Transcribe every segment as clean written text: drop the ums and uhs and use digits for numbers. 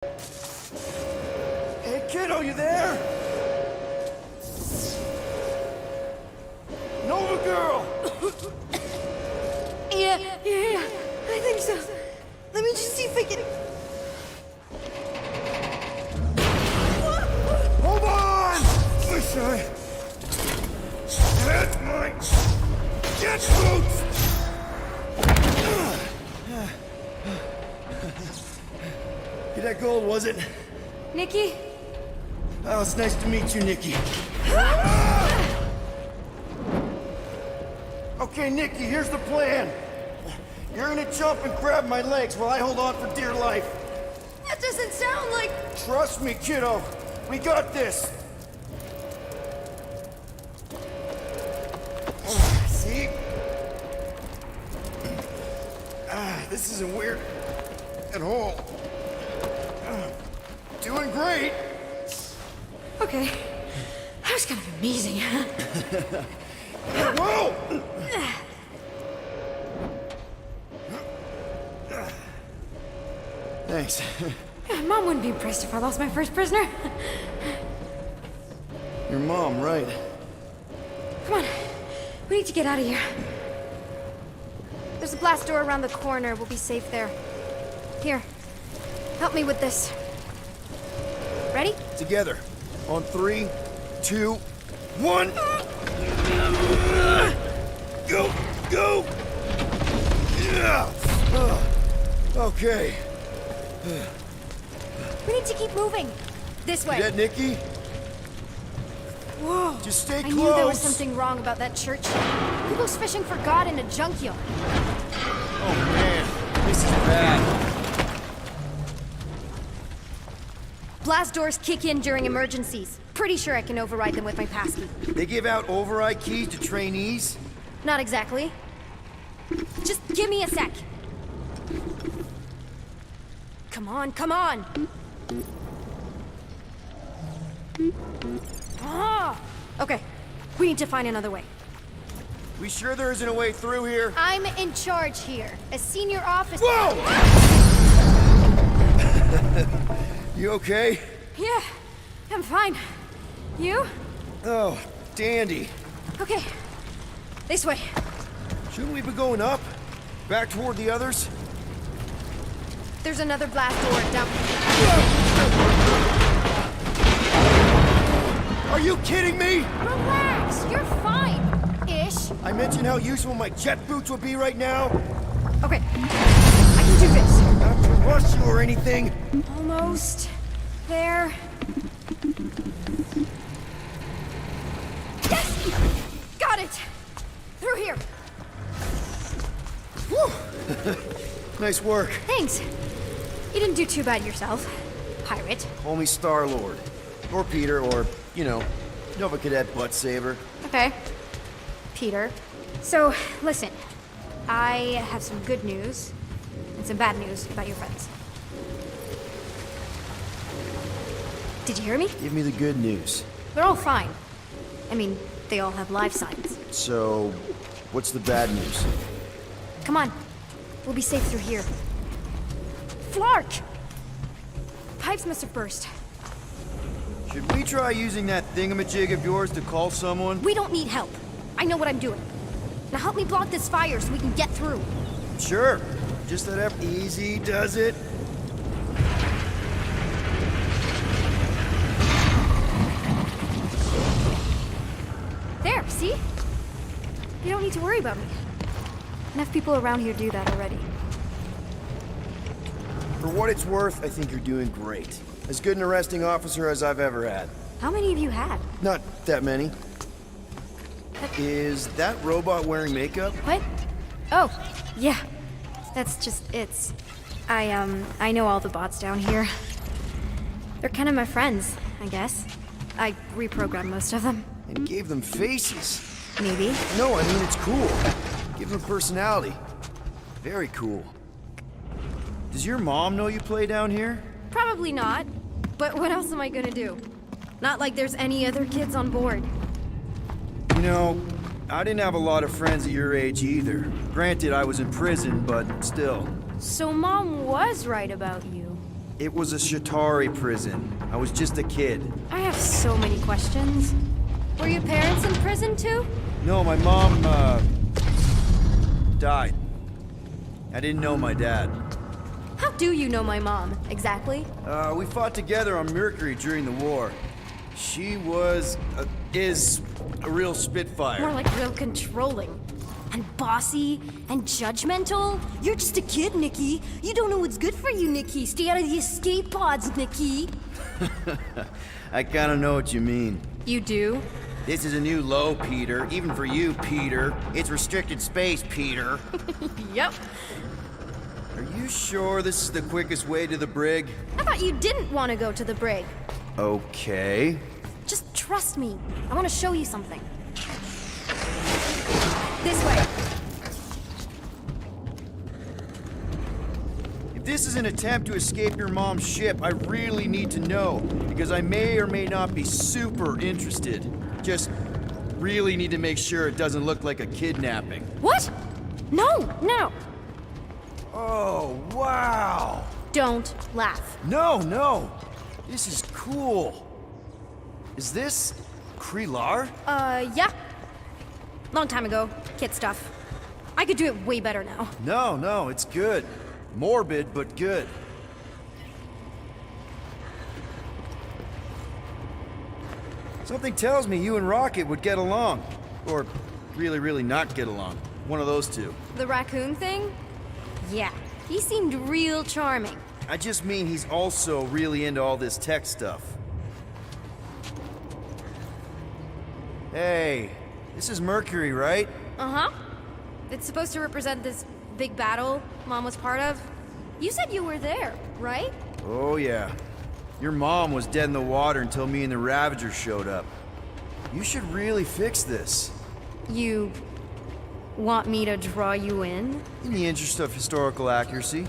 Hey, kiddo, you there? Nova girl! Yeah, I think so. Let me just see if I can... Hold on! Wish I had my jet boots! Get that gold, was it? Nikki? Oh, it's nice to meet you, Nikki. Okay, Nikki, here's the plan. You're gonna jump and grab my legs while I hold on for dear life. That doesn't sound like... Trust me, kiddo. We got this. See? This isn't weird at all. Doing great. Okay. That was kind of amazing. Whoa! Thanks. Mom wouldn't be impressed if I lost my first prisoner. Your mom, right? Come on. We need to get out of here. There's a blast door around the corner. We'll be safe there. Here. Help me with this. Ready? Together. On 3, 2, 1. Go! Go! Yeah! Okay. We need to keep moving. This way. You dead, Nikki? Whoa. Just stay I close. knew there was something wrong about that church. Who goes fishing for God in a junkyard? Oh man, this is bad. Blast doors kick in during emergencies. Pretty sure I can override them with my passkey. They give out override keys to trainees? Not exactly. Just give me a sec. Come on, come on! Ah! Okay, we need to find another way. We sure there isn't a way through here? I'm in charge here, as senior officer. Whoa! You okay? Yeah, I'm fine. You? Oh, dandy. Okay, this way. Shouldn't we be going up? Back toward the others? There's another blast door down. Are you kidding me? Relax, you're fine. Ish. I mentioned how useful my jet boots would be right now. Okay, I can do this. Not to rush you or anything. Almost there. Yes! Got it! Through here. Whew. Nice work. Thanks. You didn't do too bad yourself, pirate. Call me Star-Lord. Or Peter, or, you know, Nova Cadet Butt Saber. Okay. Peter. So, listen. I have some good news and some bad news about your friends. Did you hear me? Give me the good news. They're all fine. I mean, they all have life signs. So, what's the bad news? Come on. We'll be safe through here. Flark! Pipes must have burst. Should we try using that thingamajig of yours to call someone? We don't need help. I know what I'm doing. Now help me block this fire so we can get through. Sure. Just that up easy does it. There, see? You don't need to worry about me. Enough people around here do that already. For what it's worth, I think you're doing great. As good an arresting officer as I've ever had. How many have you had? Not that many. Is that robot wearing makeup? What? Oh, yeah. That's just it's. I know all the bots down here. They're kind of my friends, I guess. I reprogrammed most of them. And gave them faces. Maybe. No, I mean it's cool. Give them personality. Very cool. Does your mom know you play down here? Probably not. But what else am I gonna do? Not like there's any other kids on board. You know, I didn't have a lot of friends at your age either. Granted, I was in prison, but still. So Mom was right about you. It was a Shatari prison. I was just a kid. I have so many questions. Were your parents in prison too? No, my mom, died. I didn't know my dad. How do you know my mom, exactly? We fought together on Mercury during the war. She was, is a real spitfire. More like real controlling. And bossy and judgmental. You're just a kid, Nikki. You don't know what's good for you, Nikki. Stay out of the escape pods, Nikki. I kinda know what you mean. You do? This is a new low, Peter. Even for you, Peter. It's restricted space, Peter. Yep. Are you sure this is the quickest way to the brig? I thought you didn't want to go to the brig. Okay. Just trust me. I want to show you something. This way. If this is an attempt to escape your mom's ship, I really need to know, because I may or may not be super interested. Just really need to make sure it doesn't look like a kidnapping. What? No, no. Oh, wow! Don't laugh. No! This is cool. Is this Krelar? Yeah. Long time ago. Kid stuff. I could do it way better now. No, it's good. Morbid, but good. Something tells me you and Rocket would get along. Or really not get along. One of those two. The raccoon thing? Yeah. He seemed real charming. I just mean he's also really into all this tech stuff. Hey, this is Mercury, right? Uh-huh. It's supposed to represent this big battle Mom was part of. You said you were there, right? Oh yeah. Your mom was dead in the water until me and the Ravagers showed up. You should really fix this. You want me to draw you in? In the interest of historical accuracy.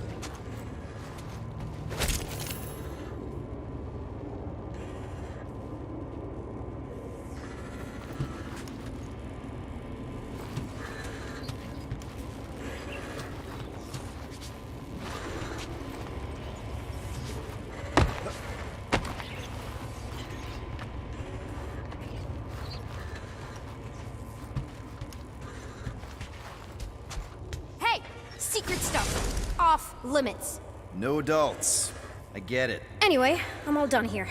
Secret stuff. Off limits. No adults. I get it. Anyway, I'm all done here.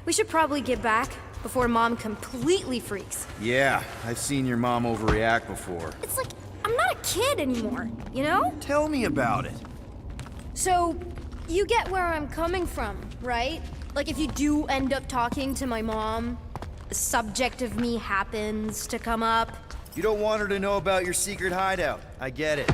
We should probably get back before Mom completely freaks. Yeah, I've seen your mom overreact before. It's like, I'm not a kid anymore, you know? Tell me about it. So, you get where I'm coming from, right? Like if you do end up talking to my mom, the subject of me happens to come up. You don't want her to know about your secret hideout. I get it.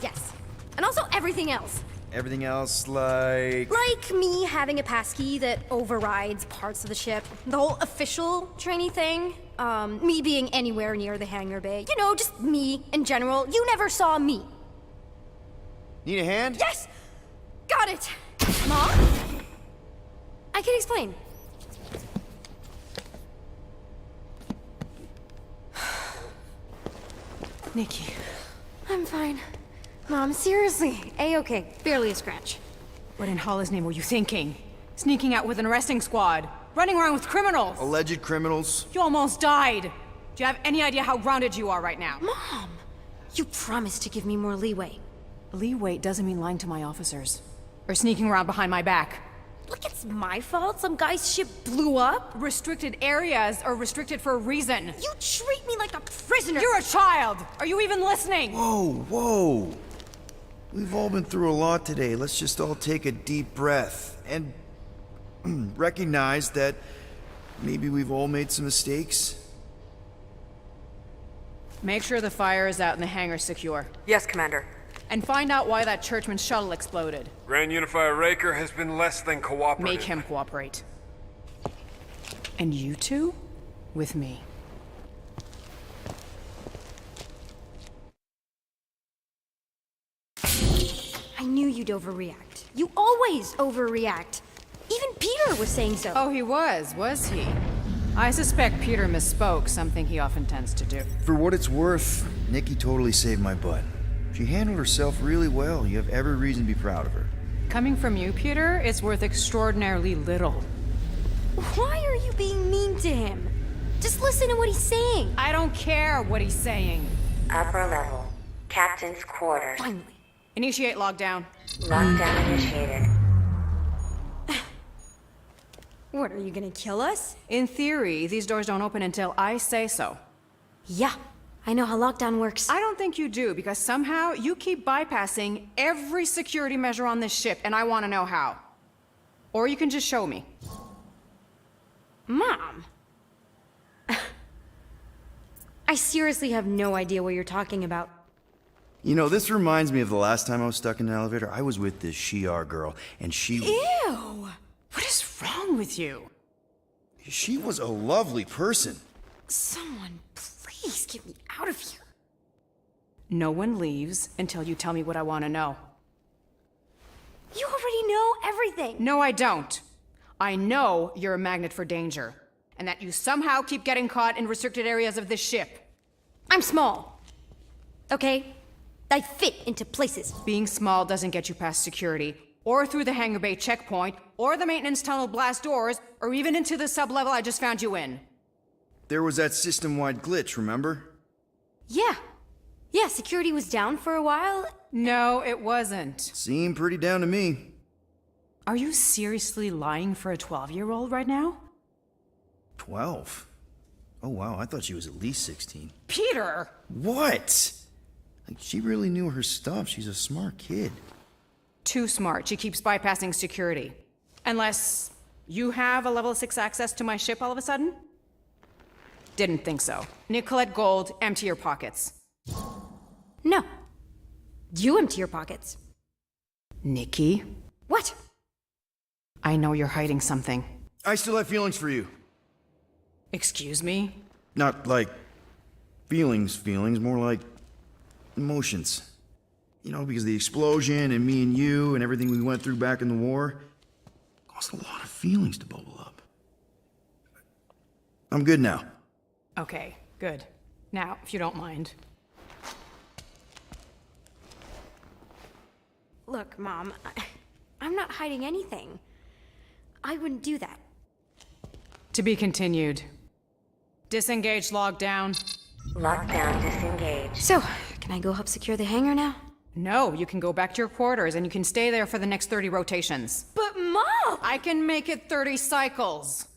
Yes. And also everything else. Everything else, like... Like me having a passkey that overrides parts of the ship. The whole official trainee thing. Me being anywhere near the hangar bay. You know, just me in general. You never saw me. Need a hand? Yes! Got it! Mom? I can explain. Nikki. I'm fine. Mom, seriously. A-okay. Barely a scratch. What in Hollis' name were you thinking? Sneaking out with an arresting squad? Running around with criminals? Alleged criminals? You almost died! Do you have any idea how grounded you are right now? Mom! You promised to give me more leeway. Leeway doesn't mean lying to my officers. Or sneaking around behind my back. Look, it's my fault some guy's ship blew up. Restricted areas are restricted for a reason. You treat me like a prisoner. You're a child! Are you even listening? Whoa. We've all been through a lot today. Let's just all take a deep breath and recognize that maybe we've all made some mistakes. Make sure the fire is out and the hangar secure. Yes, Commander. And find out why that churchman's shuttle exploded. Grand Unifier Raker has been less than cooperative. Make him cooperate. And you two? With me. I knew you'd overreact. You always overreact. Even Peter was saying so. Oh, he was he? I suspect Peter misspoke, something he often tends to do. For what it's worth, Nikki totally saved my butt. She handled herself really well. You have every reason to be proud of her. Coming from you, Peter, it's worth extraordinarily little. Why are you being mean to him? Just listen to what he's saying. I don't care what he's saying. Upper level. Captain's quarters. Finally. Initiate lockdown. Lockdown initiated. What, are you gonna kill us? In theory, these doors don't open until I say so. Yeah, I know how lockdown works. I don't think you do, because somehow you keep bypassing every security measure on this ship, and I want to know how. Or you can just show me. Mom! I seriously have no idea what you're talking about. You know, this reminds me of the last time I was stuck in an elevator. I was with this Shi'ar girl, and she What is wrong with you? was a lovely person. Someone, please get me out of here. No one leaves until you tell me what I want to know. You already know everything. No, I don't. I know you're a magnet for danger, and that you somehow keep getting caught in restricted areas of this ship. I'm small. Okay? I fit into places. Being small doesn't get you past security, or through the hangar bay checkpoint, or the maintenance tunnel blast doors, or even into the sub-level I just found you in. There was that system-wide glitch, remember? Yeah. Yeah, security was down for a while. No, it wasn't. Seemed pretty down to me. Are you seriously lying for a 12-year-old right now? 12? Oh wow, I thought she was at least 16. Peter! What? Like, she really knew her stuff. She's a smart kid. Too smart. She keeps bypassing security. Unless you have a level 6 access to my ship all of a sudden? Didn't think so. Nicolette Gold, empty your pockets. No. You empty your pockets. Nikki? What? I know you're hiding something. I still have feelings for you. Excuse me? Not like feelings, more like emotions. You know, because the explosion and me and you and everything we went through back in the war caused a lot of feelings to bubble up. I'm good now. Okay, good. Now, if you don't mind. Look, Mom, I'm not hiding anything. I wouldn't do that. To be continued. Disengage lockdown. Lockdown disengaged. So, can I go help secure the hangar now? No, you can go back to your quarters and you can stay there for the next 30 rotations. But Mom! I can make it 30 cycles.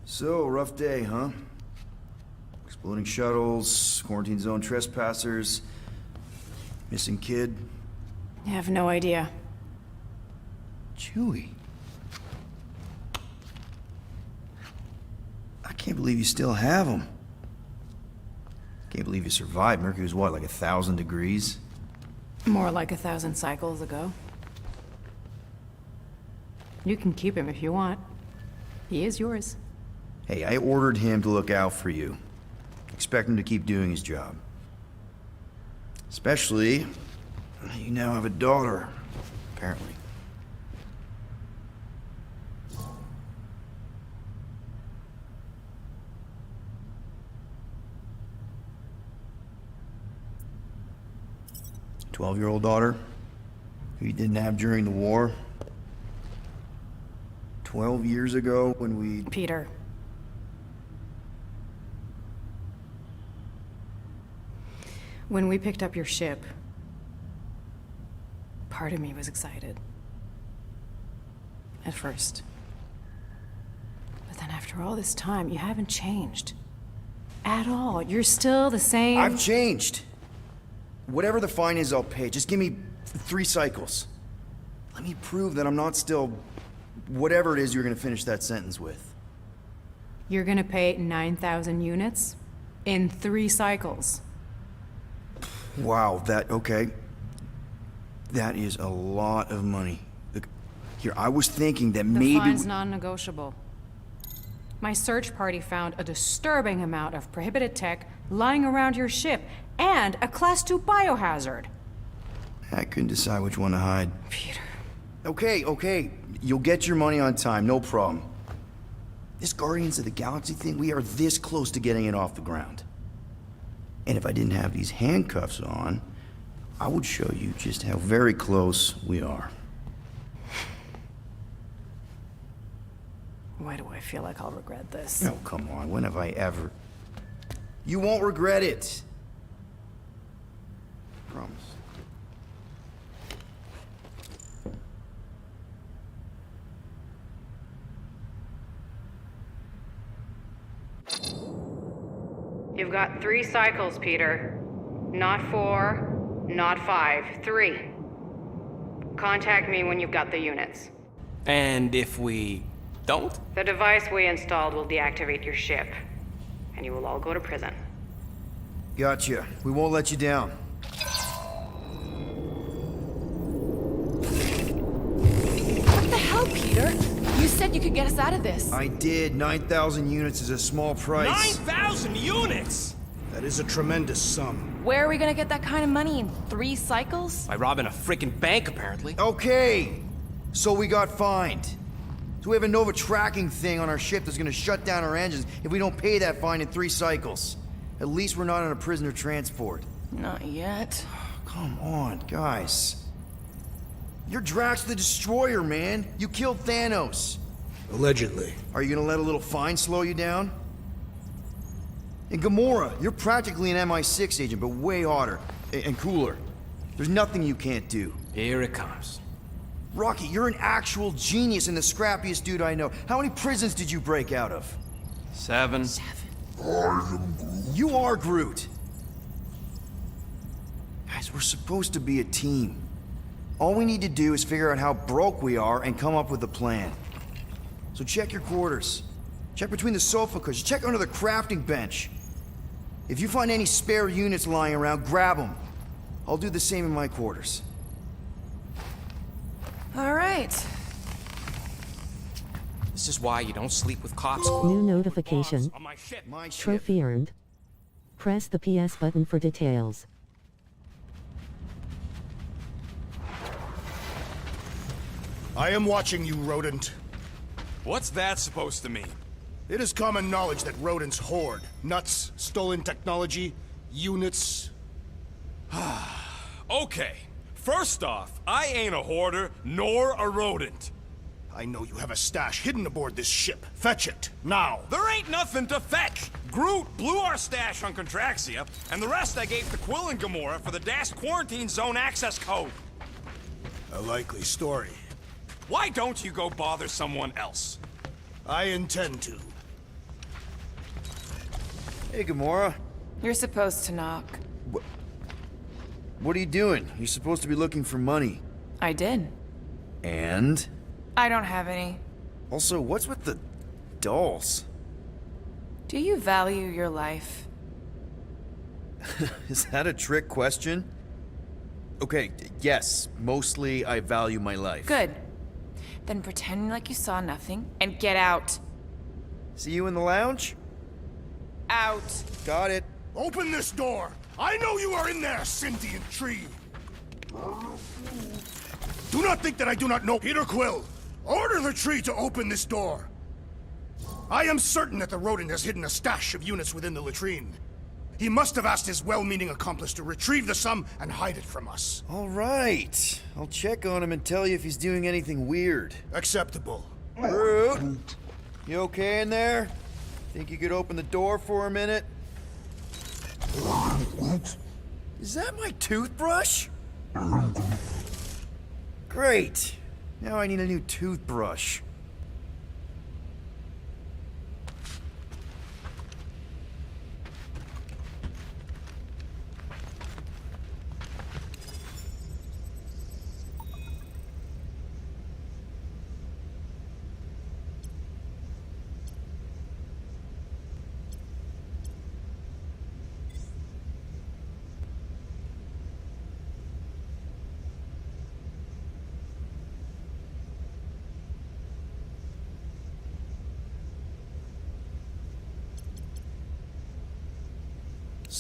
So, rough day, huh? Exploding shuttles, quarantine zone trespassers, missing kid. I have no idea. Chewie. I can't believe you still have him. Can't believe you survived. Mercury was what, like 1,000 degrees? More like 1,000 cycles ago. You can keep him if you want. He is yours. Hey, I ordered him to look out for you. Expect him to keep doing his job. Especially, you now have a daughter, apparently. "12-year-old daughter, who you didn't have during the war. 12 years ago when we... Peter. When we picked up your ship, part of me was excited. At first. But then after all this time, you haven't changed. At all. You're still the same... I've changed. Whatever the fine is, I'll pay. Just give me 3 cycles. Let me prove that I'm not still... whatever it is you're gonna finish that sentence with. You're gonna pay 9,000 units? In 3 cycles. Wow, okay. That is a lot of money. Look, here, I was thinking that The maybe... fine's non-negotiable. My search party found a disturbing amount of prohibited tech lying around your ship, and a Class 2 biohazard. I couldn't decide which one to hide. Peter. Okay. You'll get your money on time, no problem. This Guardians of the Galaxy thing, we are this close to getting it off the ground. And if I didn't have these handcuffs on, I would show you just how very close we are. Why do I feel like I'll regret this? Oh, come on, when have I ever... You won't regret it. Promise. You've got 3 cycles, Peter. Not 4, not 5, 3. Contact me when you've got the units. And if we don't? The device we installed will deactivate your ship, and you will all go to prison. Gotcha. We won't let you down. What the hell, Peter? You said you could get us out of this. I did. 9,000 units is a small price. 9,000 units! That is a tremendous sum. Where are we gonna get that kind of money in 3 cycles? By robbing a freaking bank, apparently. Okay. So we got fined. So we have a Nova tracking thing on our ship that's gonna shut down our engines if we don't pay that fine in 3 cycles. At least we're not on a prisoner transport. Not yet. Come on, guys. You're Drax the Destroyer, man. You killed Thanos. Allegedly. Are you gonna let a little fine slow you down? And Gamora, you're practically an MI6 agent, but way hotter and cooler. There's nothing you can't do. Here it comes. Rocky, you're an actual genius and the scrappiest dude I know. How many prisons did you break out of? 7. You are Groot. Guys, we're supposed to be a team. All we need to do is figure out how broke we are and come up with a plan. So check your quarters. Check between the sofa cushions. Check under the crafting bench. If you find any spare units lying around, grab them. I'll do the same in my quarters. All right. This is why you don't sleep with cops. New notification. On my ship. My ship. Trophy earned. Press the PS button for details. I am watching you, rodent. What's that supposed to mean? It is common knowledge that rodents hoard nuts, stolen technology, units. Okay, first off, I ain't a hoarder nor a rodent. I know you have a stash hidden aboard this ship. Fetch it, now. There ain't nothing to fetch. Groot blew our stash on Contraxia, and the rest I gave to Quill and Gamora for the DAS quarantine zone access code. A likely story. Why don't you go bother someone else? I intend to. Hey, Gamora. You're supposed to knock. What are you doing? You're supposed to be looking for money. I did. And? I don't have any. Also, what's with the dolls? Do you value your life? Is that a trick question? Okay, yes, mostly I value my life. Good. Then pretend like you saw nothing and get out. See you in the lounge? Out. Got it. Open this door! I know you are in there, sentient tree! Do not think that I do not know Peter Quill! Order the tree to open this door! I am certain that the rodent has hidden a stash of units within the latrine. He must have asked his well-meaning accomplice to retrieve the sum and hide it from us. All right. I'll check on him and tell you if he's doing anything weird. Acceptable. Groot, you okay in there? Think you could open the door for a minute? Is that my toothbrush? Great. Now I need a new toothbrush.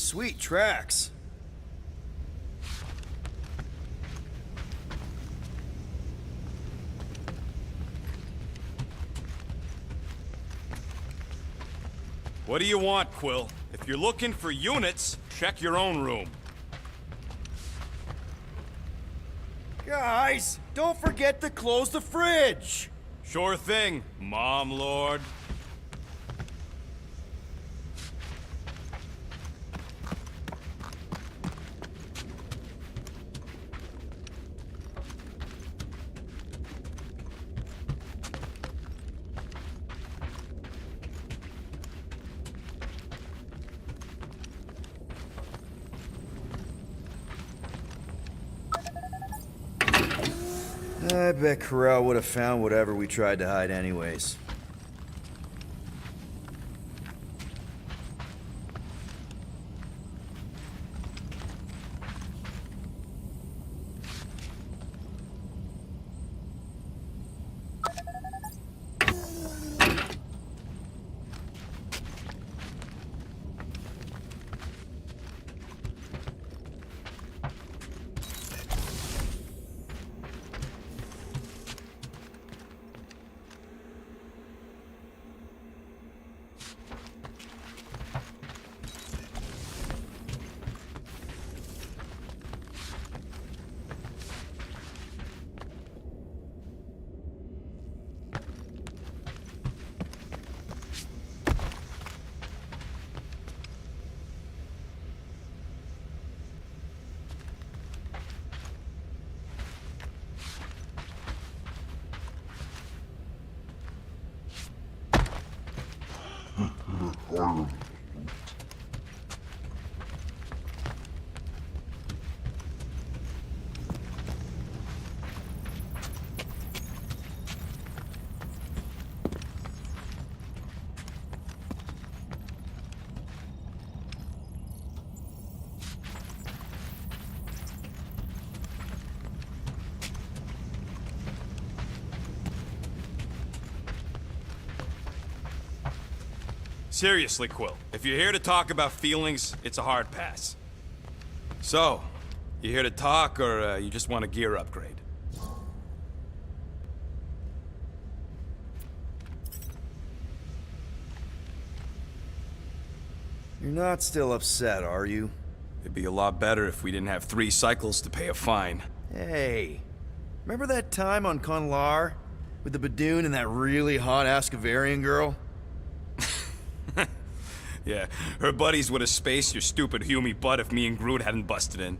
sweet tracks. What do you want, Quill? If you're looking for units, check your own room. Guys, don't forget to close the fridge! Sure thing, Mom Lord. I bet Corral would have found whatever we tried to hide anyways. Seriously, Quill, if you're here to talk about feelings, it's a hard pass. So, you here to talk, or you just want a gear upgrade? You're not still upset, are you? It'd be a lot better if we didn't have 3 cycles to pay a fine. Hey, remember that time on Conlar? With the Badoon and that really hot Ascavarian girl? Yeah, her buddies would have spaced your stupid Hume butt if me and Groot hadn't busted in.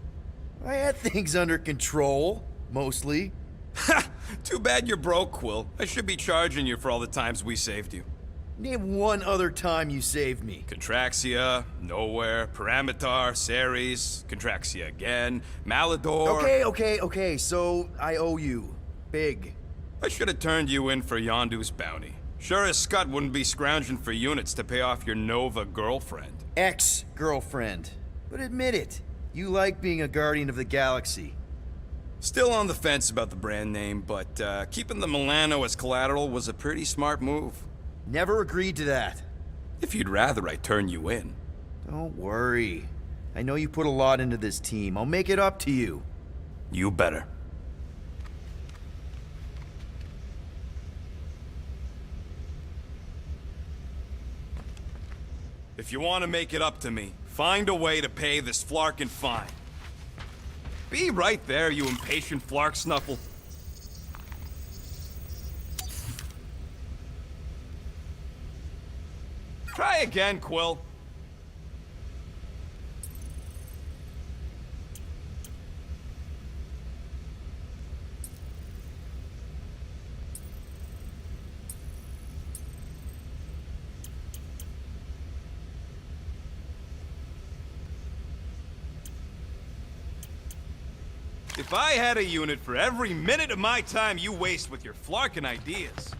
I had things under control, mostly. Ha! Too bad you're broke, Quill. I should be charging you for all the times we saved you. Name one other time you saved me. Contraxia, Nowhere, Paramitar, Ceres, Contraxia again, Malador... Okay, so I owe you. Big. I should have turned you in for Yondu's bounty. Sure as Scott wouldn't be scrounging for units to pay off your Nova girlfriend. Ex-girlfriend. But admit it, you like being a Guardian of the Galaxy. Still on the fence about the brand name, but keeping the Milano as collateral was a pretty smart move. Never agreed to that. If you'd rather I turn you in. Don't worry. I know you put a lot into this team. I'll make it up to you. You better. If you want to make it up to me, find a way to pay this Flarkin fine. Be right there, you impatient Flark Snuffle. Try again, Quill. If I had a unit for every minute of my time you waste with your Flarkin ideas...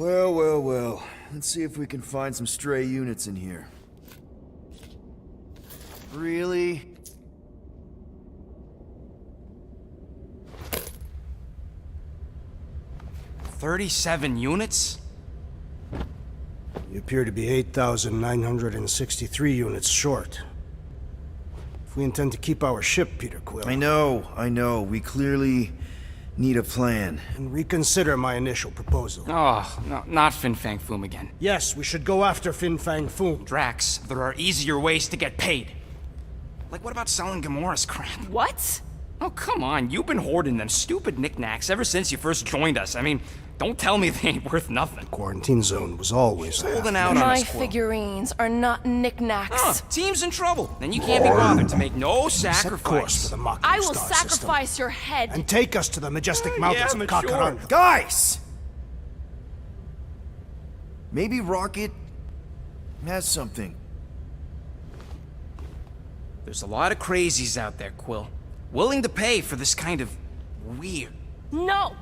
Well, well, well. Let's see if we can find some stray units in here. Really? $37 units? You appear to be 8,963 units short. If we intend to keep our ship, Peter Quill... I know. We clearly need a plan. And reconsider my initial proposal. Oh, no, not Fin Fang Foom again. Yes, we should go after Fin Fang Foom. Drax, there are easier ways to get paid. Like, what about selling Gamora's crap? What? Oh, come on. You've been hoarding them stupid knickknacks ever since you first joined us. I mean, don't tell me they ain't worth nothing. Quarantine zone was always Holding out on My us, Quill. figurines are not knickknacks. Team's in trouble. Then you can't be bothered to make no Set course for sacrifice. the Mocking I will Star sacrifice system, your head. and take us to the majestic mountains of but Kakaranda. Guys! Maybe Rocket has something. There's a lot of crazies out there, Quill. Willing to pay for this kind of weird. No!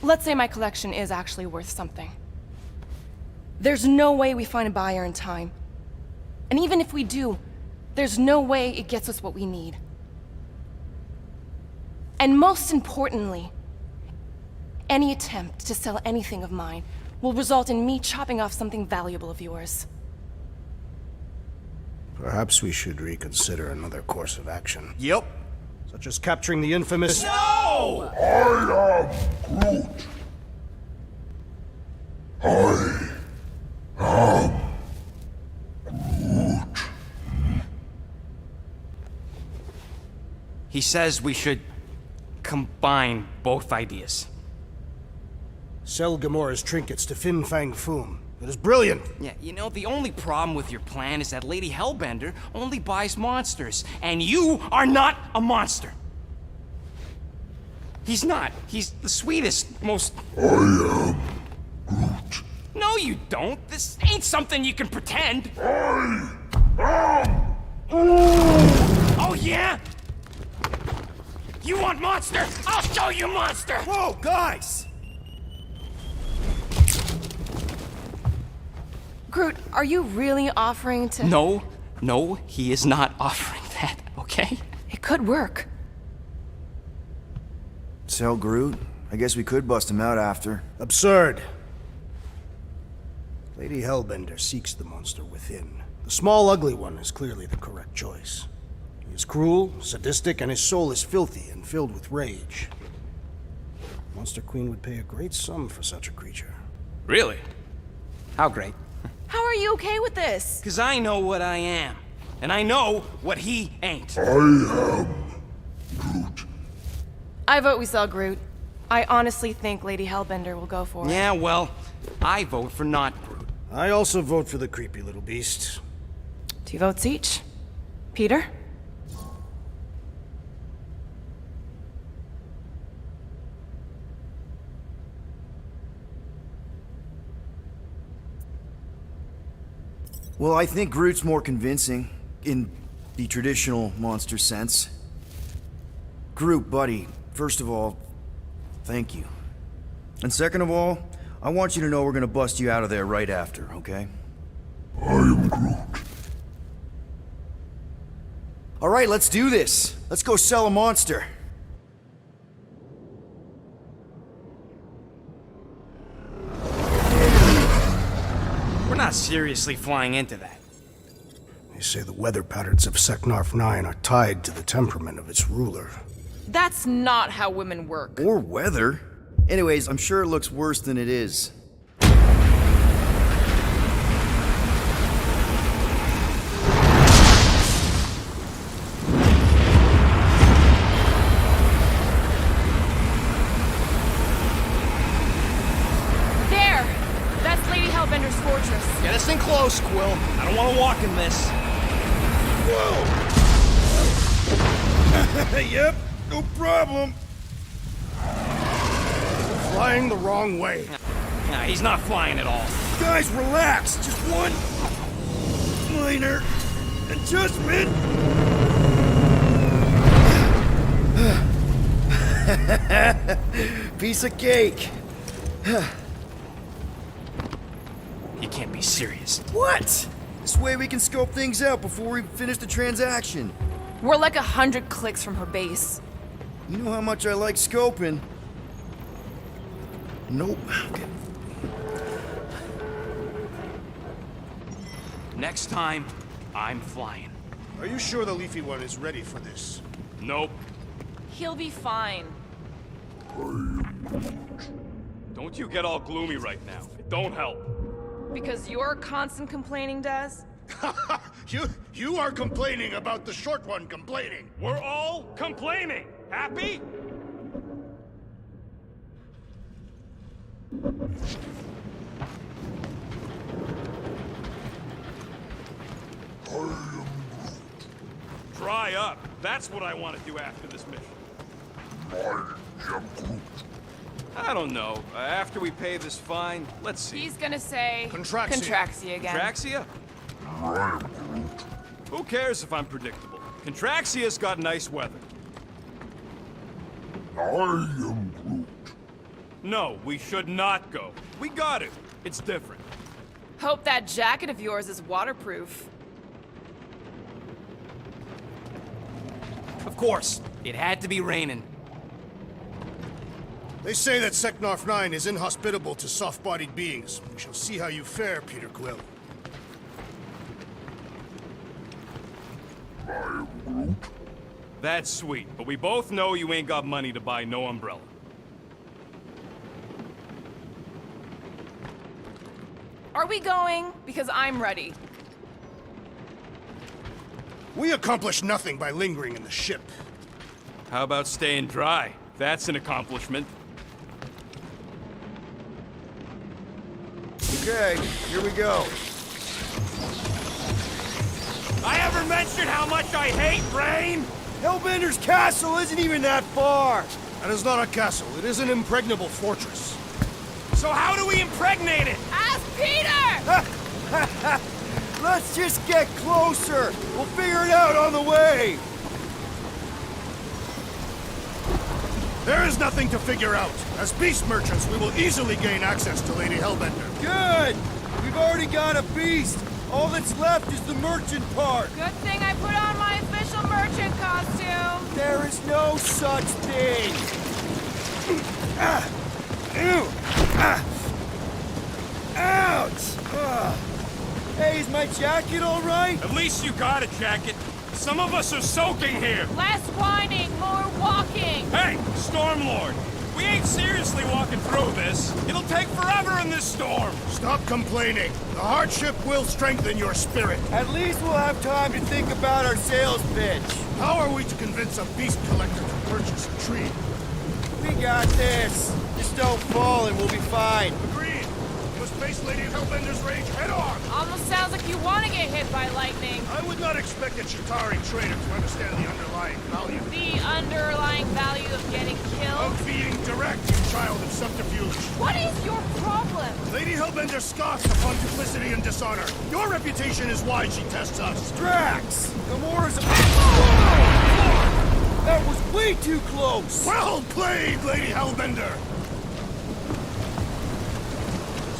Let's say my collection is actually worth something. There's no way we find a buyer in time. And even if we do, there's no way it gets us what we need. And most importantly, any attempt to sell anything of mine will result in me chopping off something valuable of yours. Perhaps we should reconsider another course of action. Yep. Such as capturing the infamous... No! He says we should combine both ideas. Sell Gamora's trinkets to Fin Fang Foom. It is brilliant. Yeah, you know, the only problem with your plan is that Lady Hellbender only buys monsters, and you are not a monster. He's not. He's the sweetest, most... I am Groot. No, you don't. This ain't something you can pretend. I am Oh, yeah? You want monster? I'll show you monster! Whoa, guys! Groot, are you really offering to... No, he is not offering that, okay? It could work. Sell Groot? I guess we could bust him out after. Absurd. Lady Hellbender seeks the monster within. The small, ugly one is clearly the correct choice. He is cruel, sadistic, and his soul is filthy and filled with rage. Monster Queen would pay a great sum for such a creature. Really? How great? How are you okay with this? Because I know what I am. And I know what he ain't. I vote we sell Groot. I honestly think Lady Hellbender will go for it. Yeah, well, I vote for not Groot. I also vote for the creepy little beast. 2 votes each. Peter? Well, I think Groot's more convincing, in the traditional monster sense. Groot, buddy, first of all, thank you. And second of all, I want you to know we're gonna bust you out of there right after, okay? I am Groot. Alright, let's do this. Let's go sell a monster. We're not seriously flying into that. They say the weather patterns of Seknarf 9 are tied to the temperament of its ruler. That's not how women work. Or weather. Anyways, I'm sure it looks worse than it is. There! That's Lady Hellbender's fortress. Get us in close, Quill. I don't want to walk in this. Yep, no problem. Flying the wrong way. Nah, he's not flying at all. Guys, relax. Just one minor adjustment. piece of cake. You can't be serious. What? This way we can scope things out before we finish the transaction. We're like 100 clicks from her base. You know how much I like scoping. Nope. Okay. Next time, I'm flying. Are you sure the Leafy One is ready for this? Nope. He'll be fine. Don't you get all gloomy right now. It don't help. Because your constant complaining does? You are complaining about the short one complaining. We're all complaining. Happy? Dry up. That's what I want to do after this mission. I don't know. After we pay this fine, let's see. He's gonna say... Contraxia. Contraxia again. Contraxia? Who cares if I'm predictable? Contraxia's got nice weather. No, we should not go. We got to. It's different. Hope that jacket of yours is waterproof. Of course. It had to be raining. They say that Seknarf 9 is inhospitable to soft-bodied beings. We shall see how you fare, Peter Quill. That's sweet, but we both know you ain't got money to buy no umbrella. Are we going? Because I'm ready. We accomplish nothing by lingering in the ship. How about staying dry? That's an accomplishment. Okay, here we go. I ever mentioned how much I hate rain? Hellbender's castle isn't even that far. That is not a castle. It is an impregnable fortress. So how do we impregnate it? Ask Peter! Let's just get closer. We'll figure it out on the way. There is nothing to figure out. As beast merchants, we will easily gain access to Lady Hellbender. Good. We've already got a beast. All that's left is the merchant part. Good thing I put on my official merchant costume. There is no such thing. Ew. Ouch. Hey, is my jacket all right? At least you got a jacket. Some of us are soaking here. Less whining, more walking. Hey, Stormlord. We ain't seriously walking through this. It'll take forever in this storm. Stop complaining. The hardship will strengthen your spirit. At least we'll have time to think about our sales pitch. How are we to convince a beast collector to purchase a tree? We got this. Just don't fall and we'll be fine. Agreed. We must face Lady Hellbender's rage head-on. Almost sounds like you want to get hit by lightning. I would not expect a Chitauri trader to understand the underlying value. The underlying value of getting killed? Of being direct, you child of subterfuge. What is your problem? Lady Hellbender scoffs upon duplicity and dishonor. Your reputation is why she tests us. Drax! Gamora's a... That was way too close! Well played, Lady Hellbender!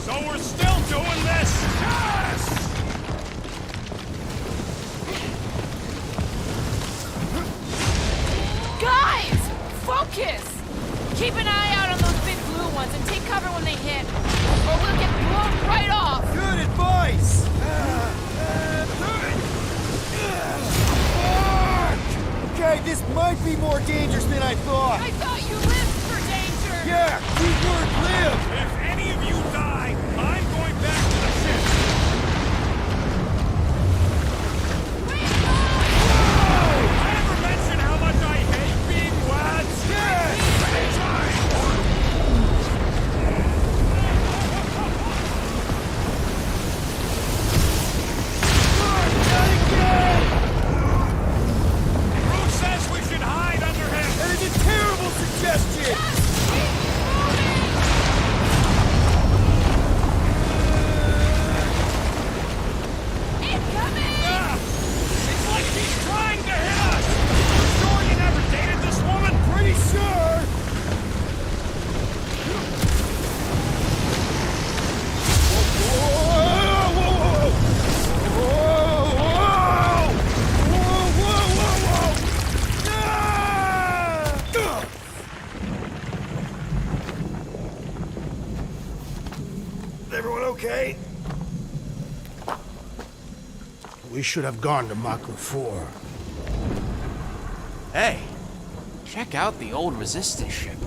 So we're still doing this? Yes! Guys! Focus! Keep an eye out on those big blue ones and take cover when they hit. Or we'll get blown right off! Good advice! Okay, this might be more dangerous than I thought. I thought you lived for danger! Yeah, keyword live! If any of you die, I'm going back to the ship. I ever mentioned how much I hate being wet? Bruce says we should hide under him. That is a terrible suggestion! okay? We should have gone to Mako 4. Hey, check out the old Resistance ship.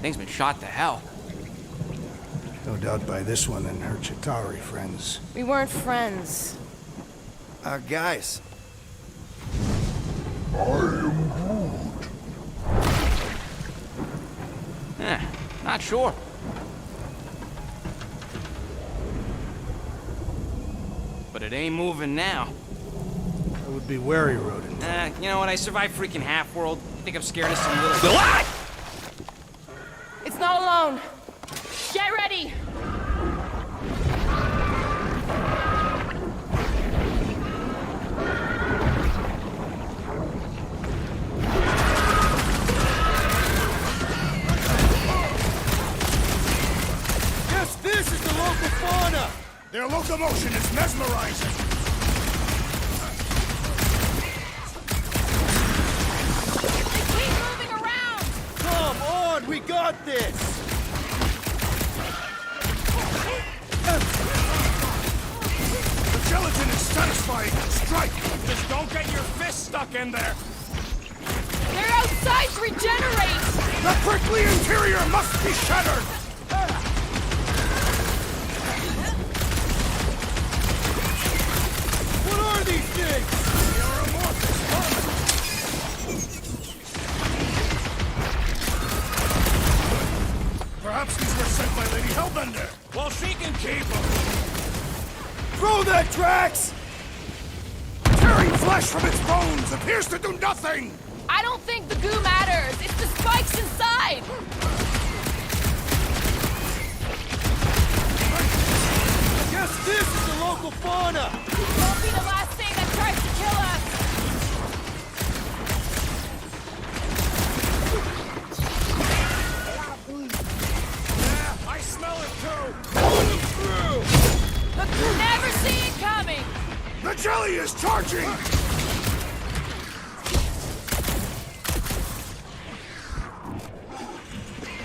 Thing's been shot to hell. No doubt by this one and her Chitauri friends. We weren't friends. Guys. Not sure. But it ain't moving now. I would be wary, Rodent. You know what? I survived freaking Half-World. I think I'm scared of some little... What? It's not alone. Get ready! Yes, this is the local fauna! Their locomotion is mesmerizing. They keep moving around! Come on, we got this! The gelatin is satisfying. Strike! Just don't get your fist stuck in there. Their outsides regenerate! The prickly interior must be shattered! What are these things? They are amorphous vermin. Perhaps these were sent by Lady Hellbender. Well, she can keep them. Throw that, Drax! Tearing flesh from its bones appears to do nothing! I don't think the goo matters. It's the spikes inside. Yes, this is the local fauna! Won't be the last thing that tries to kill us. Yeah, I smell it too. The crew never see it coming. The jelly is charging!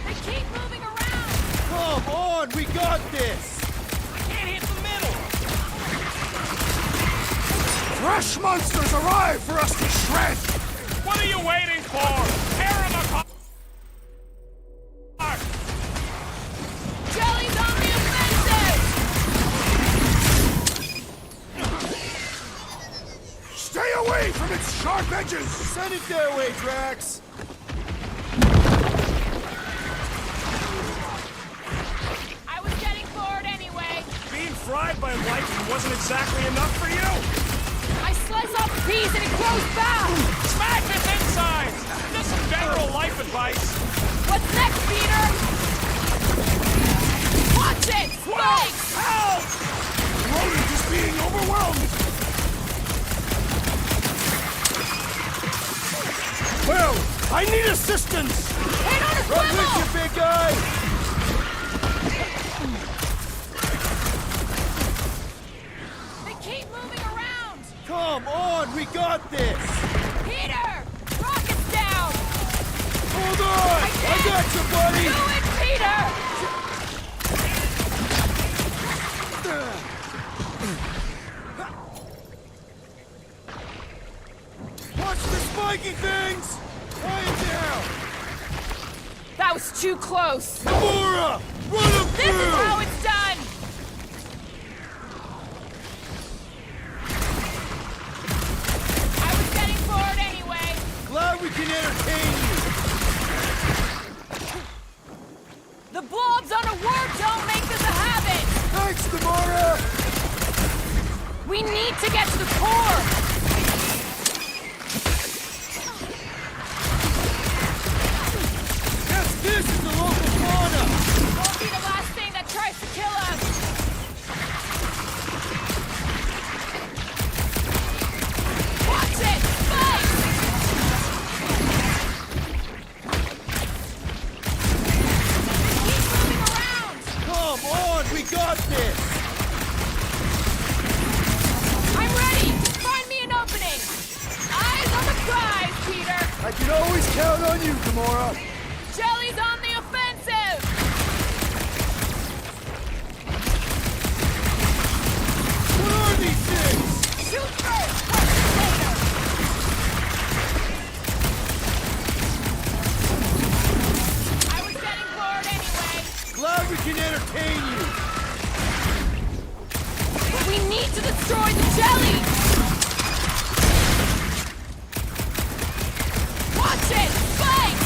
They keep moving around. Come on, we got this! Can't hit the middle. Fresh monsters arrive for us to shred! What are you waiting for? Tear them apart. Jelly's on the offensive. Stay away from its sharp edges! Send it their way, Drax! I was getting bored anyway. Being fried by lightning wasn't exactly enough for you. I slice off a piece and it grows back. Smash its insides. Just some general life advice. What's next, Peter? Watch it! Spikes! Help! Rodent is being overwhelmed! Well, I need assistance! Hit on a Run with swivel! you, big guy! They keep moving around. Come on, we got this! Peter! Rockets down! Hold on! I got you, buddy! Do it, Peter! Watch the spiky things! Quiet down! That was too close. Gamora! Run him This through! is how it's done. I was getting bored anyway. Glad we can entertain you! The blobs on a warp don't make this a habit. Thanks, Gamora! We need to get to the core. Yes, this is the local fauna! Won't be the last thing that tries to kill us. Watch it! Spike! Keep moving around. Come on, we got this! I'm ready. Find me an opening. Eyes on the prize, Peter. I can always count on you, Gamora! Jelly's on the offensive. Shoot first, question later! I was getting bored anyway. Glad we can entertain you. We need to destroy the jelly! Watch it! Spike!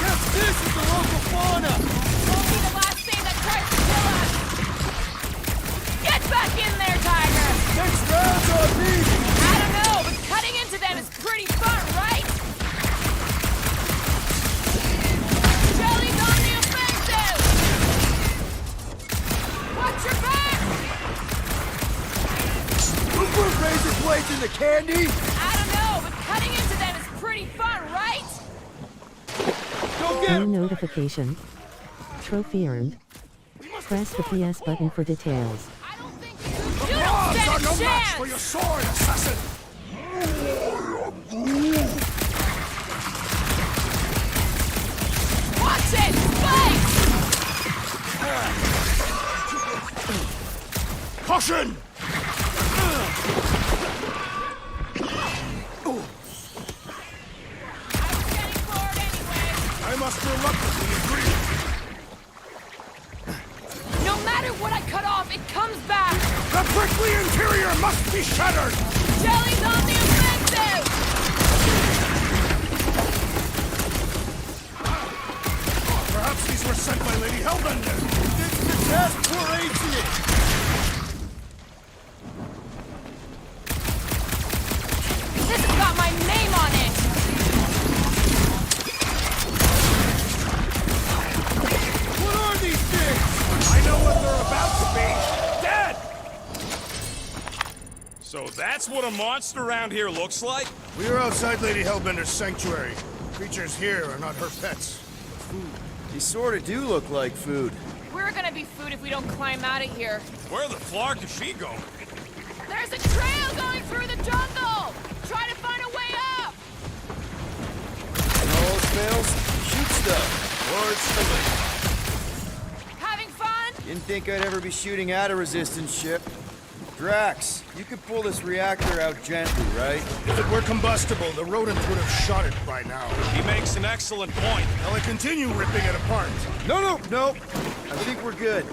Yes, this is the local fauna. Won't be the last thing that tries to kill us! Get back in there, Tiger! Next round's on me. I don't know, but cutting into them is pretty fun, right? Jelly's on the offensive! Watch your back! We'll put razor blades in the candy. I don't know, but cutting into them is pretty fun, right? Go get New 'em. notification. Trophy earned. Press the PS button for details. I don't think you don't Bombs stand are a no match for chance! your sword, assassin! Watch it! Spike! Caution! I was getting bored anyway. I must reluctantly agree. No matter what I cut off, it comes back! The prickly interior must be shattered! Jelly's on the offensive! Perhaps these were sent by Lady Hellbender. It's the task for agent. This has got my name on it! What are these things? I know what they're about to be. Dead! So that's what a monster around here looks like? We are outside Lady Hellbender's sanctuary. Creatures here are not her pets. They sort of do look like food. We're gonna be food if we don't climb out of here. Where the flark is she going? There's a trail going through the jungle! Try to find a way up! And all else fails, shoot stuff. Or it's Having fun? Didn't think I'd ever be shooting at a resistance ship. Drax, you could pull this reactor out gently, right? If it were combustible, the rodents would have shot it by now. He makes an excellent point. Shall I continue ripping it apart? No. I think we're good.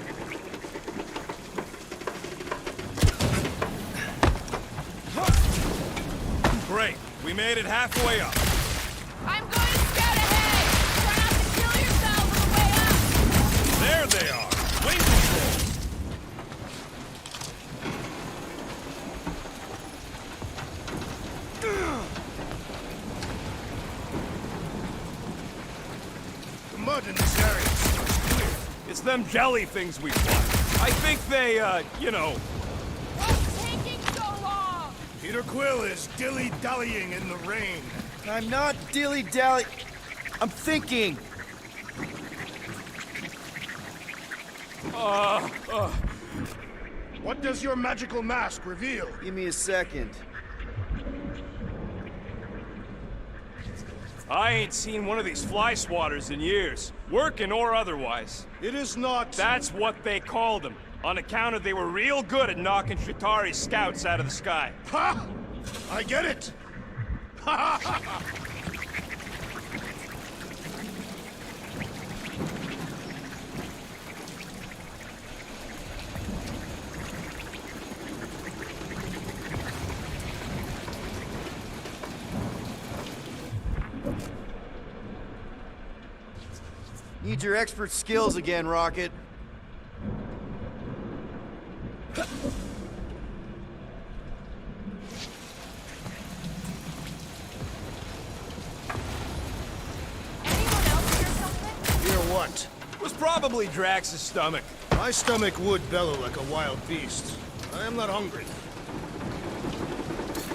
Great. We made it halfway up. I'm going to scout ahead! Try not to kill yourself on the way up! There they are. Wing control. The mud in this area is so clear. It's them jelly things we fought. I think they, you know. What's taking so long? Peter Quill is dilly-dallying in the rain. I'm not dilly-dally. I'm thinking. What does your magical mask reveal? Give me a second. I ain't seen one of these fly swatters in years. Working or otherwise. It is not... That's what they called them. On account of they were real good at knocking Shatari's scouts out of the sky. Ha! I get it! Ha ha ha ha! Need your expert skills again, Rocket. Anyone else hear something? Hear what? It was probably Drax's stomach. My stomach would bellow like a wild beast. I am not hungry.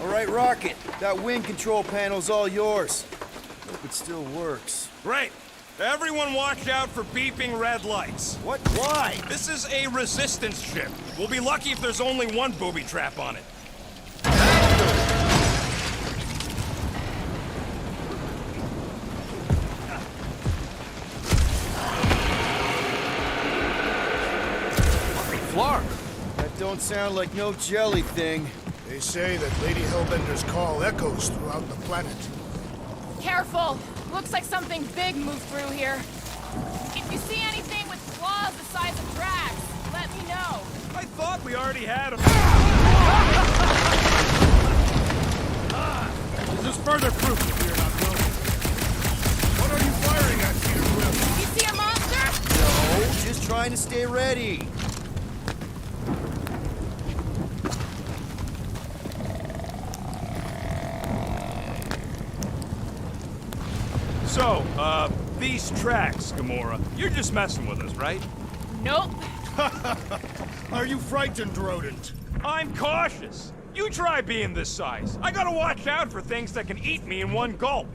All right, Rocket. That wing control panel's all yours. Hope it still works. Great. Everyone watch out for beeping red lights. What? Why? This is a resistance ship. We'll be lucky if there's only one booby trap on it. don't sound like no jelly thing. They say that Lady Hellbender's call echoes throughout the planet. Careful! Looks like something big moved through here. If you see anything with claws the size of drags, let me know. I thought we already had him. This is further proof that we are not broken. What are you firing at, Peter Quill? You see a monster? No, just trying to stay ready. So, these tracks, Gamora, you're just messing with us, right? Nope. Are you frightened, rodent? I'm cautious. You try being this size. I gotta watch out for things that can eat me in one gulp.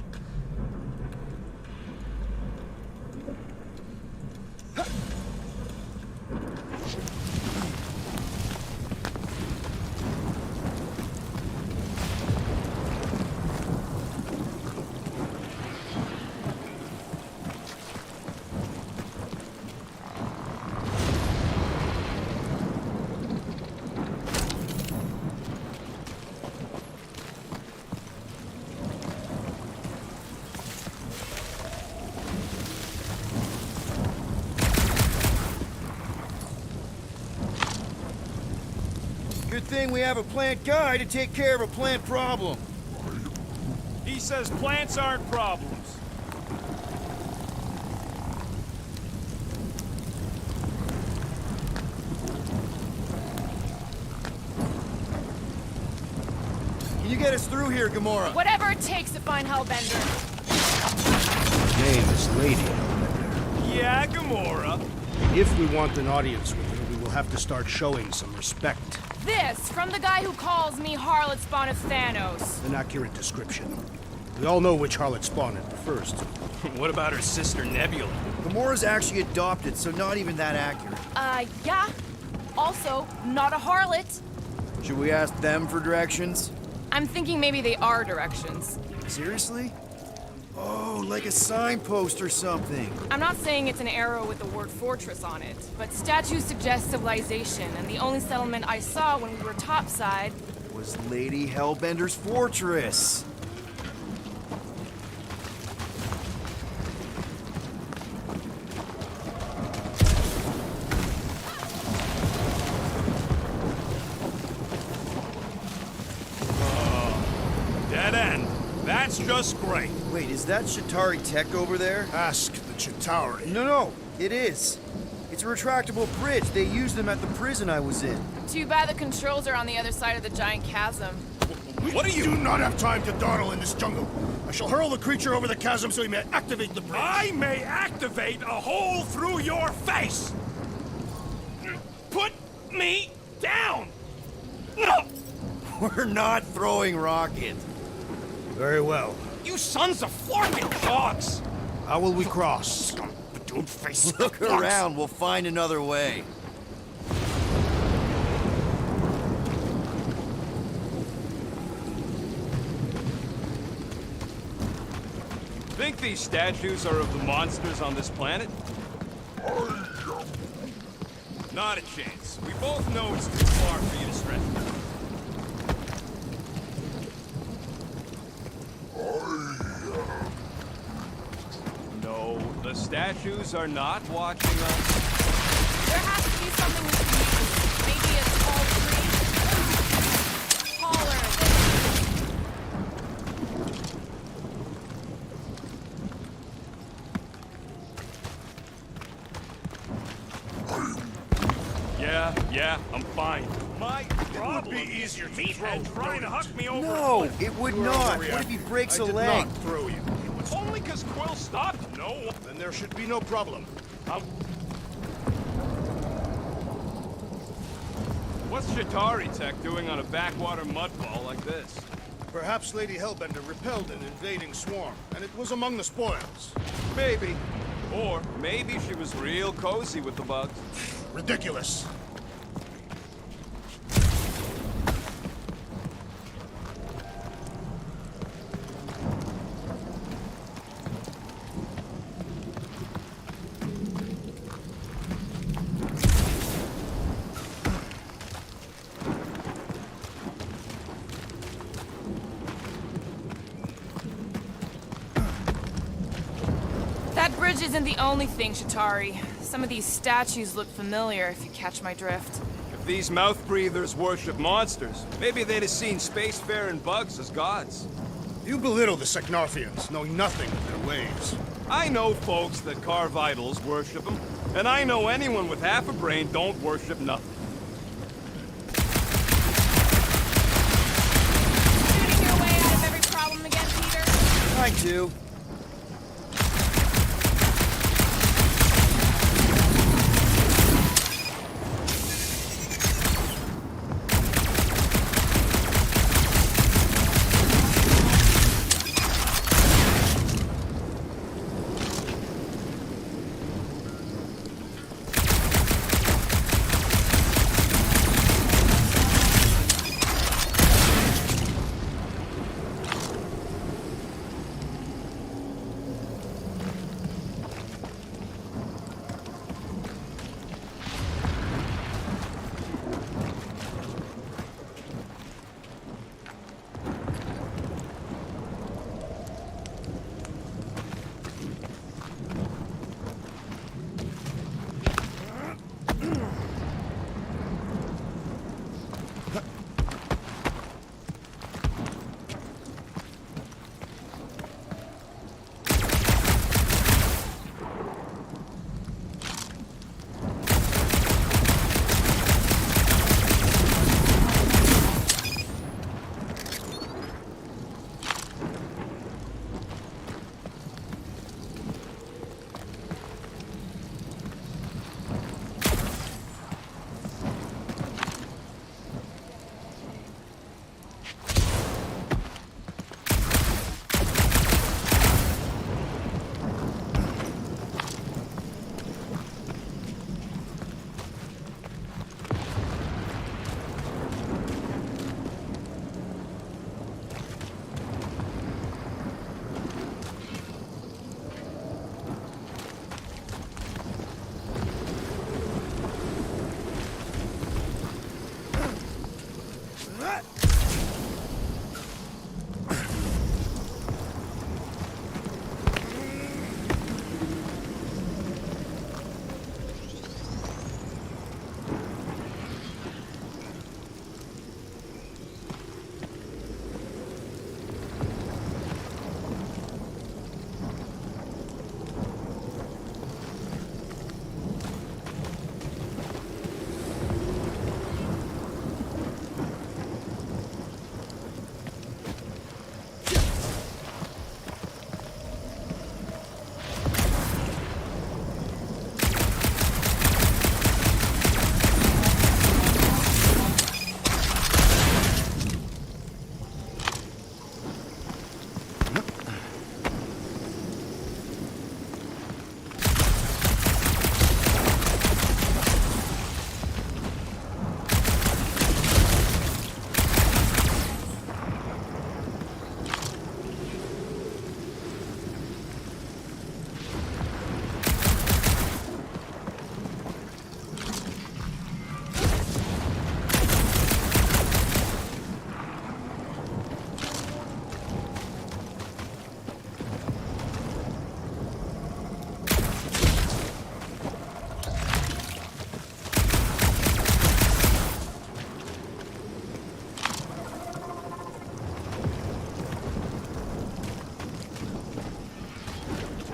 Good thing we have a plant guy to take care of a plant problem. He says plants aren't problems. Can you get us through here, Gamora? Whatever it takes to find Hellbender. Name is Lady Hellbender. Yeah, Gamora. If we want an audience with her, we will have to start showing some respect. This, from the guy who calls me Harlot Spawn of Thanos. An accurate description. We all know which harlot spawned it first. What about her sister Nebula? Gamora's actually adopted, so not even that accurate. Yeah. Also, not a harlot. Should we ask them for directions? I'm thinking maybe they are directions. Seriously? Oh, like a signpost or something. I'm not saying it's an arrow with the word fortress on it, but statues suggest civilization, and the only settlement I saw when we were topside Was Lady Hellbender's fortress. Dead end. That's just great. Wait, is that Shatari tech over there? Ask the Chitauri. No, it is. It's a retractable bridge. They used them at the prison I was in. Too bad the controls are on the other side of the giant chasm. What are you? do not have time to dawdle in this jungle. I shall hurl the creature over the chasm so he may activate the bridge. I may activate a hole through your face. Put me down. No. We're not throwing rockets. Very well. You sons of florking dogs. How will we cross? Dude face. Look around. We'll find another way. Think these statues are of the monsters on this planet? Not a chance. We both know it's too far for you to stretch. No, the statues are not watching us. There has to be something we can use. Maybe a tall tree. Taller Yeah, I'm fine. My problem be easier to is throw trying to huck me over. No, it would not. What if he breaks a leg? Not throw you. Only because Quill stopped? No. Then there should be no problem. What's Shatari Tech doing on a backwater mudball like this? Perhaps Lady Hellbender repelled an invading swarm, and it was among the spoils. Maybe. Or maybe she was real cozy with the bugs. Ridiculous. bridge isn't the only thing, Shatari. Some of these statues look familiar, if you catch my drift. If these mouth breathers worship monsters, maybe they'd have seen spacefaring bugs as gods. You belittle the Seknarfians, knowing nothing of their ways. I know folks that carve idols worship them, and I know anyone with half a brain don't worship nothing. Shooting your way out of every problem again, Peter? Trying to.